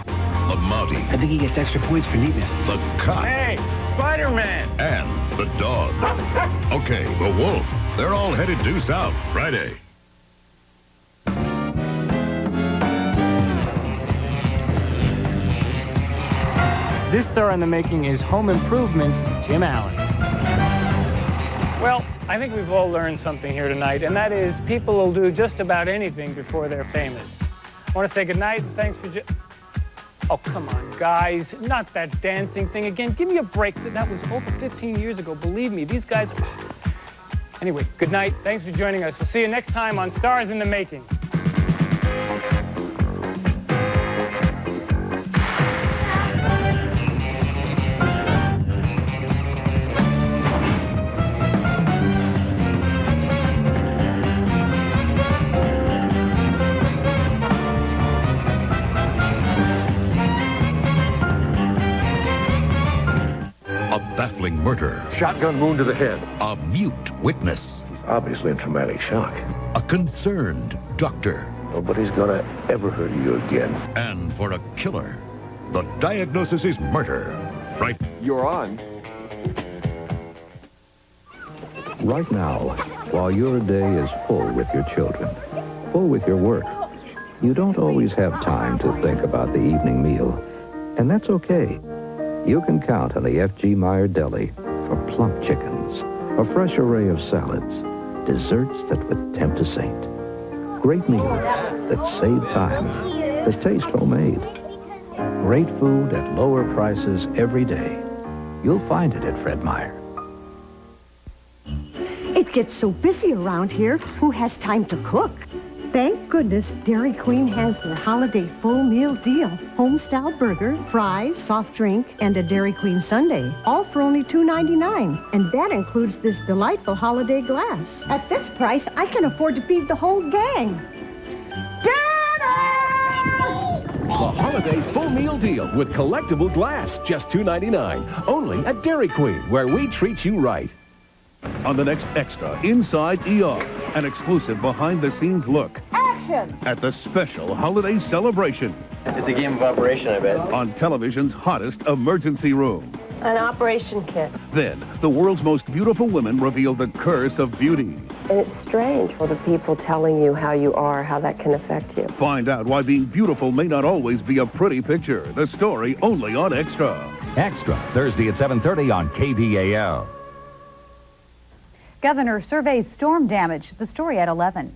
The Mountie. I think he gets extra points for neatness. The Cop. Hey, Spider-Man! And the Dog. Okay, the Wolf. They're all headed due south Friday. This star in the making is Home Improvement's Tim Allen. Well, I think we've all learned something here tonight, and that is people will do just about anything before they're famous. I want to say goodnight and thanks for Oh, come on, guys. Not that dancing thing again. Give me a break. That was over 15 years ago. Believe me, these guys... Anyway, good night. Thanks for joining us. We'll see you next time on Stars in the Making. Baffling murder. Shotgun wound to the head. A mute witness. He's obviously in traumatic shock. A concerned doctor. Nobody's gonna ever hurt you again. And for a killer, the diagnosis is murder. Right? You're on. Right now, while your day is full with your children, full with your work, you don't always have time to think about the evening meal. And that's okay. You can count on the F.G. Meyer Deli for plump chickens, a fresh array of salads, desserts that would tempt a saint. Great meals that save time, that taste homemade. Great food at lower prices every day. You'll find it at Fred Meyer. It gets so busy around here, who has time to cook? Thank goodness Dairy Queen has their holiday full meal deal. Home-style burger, fries, soft drink, and a Dairy Queen sundae. All for only $2.99. And that includes this delightful holiday glass. At this price, I can afford to feed the whole gang. The holiday full meal deal with collectible glass, just $2.99. Only at Dairy Queen, where we treat you right. On the next Extra, Inside ER, an exclusive behind-the-scenes look Action! at the special holiday celebration. It's a game of operation, I bet. On television's hottest emergency room. An operation kit. Then, the world's most beautiful women reveal the curse of beauty. And it's strange for the people telling you how you are, how that can affect you. Find out why being beautiful may not always be a pretty picture. The story only on Extra. Extra, Thursday at 7:30 on KDAL. Governor surveys storm damage. The story at 11.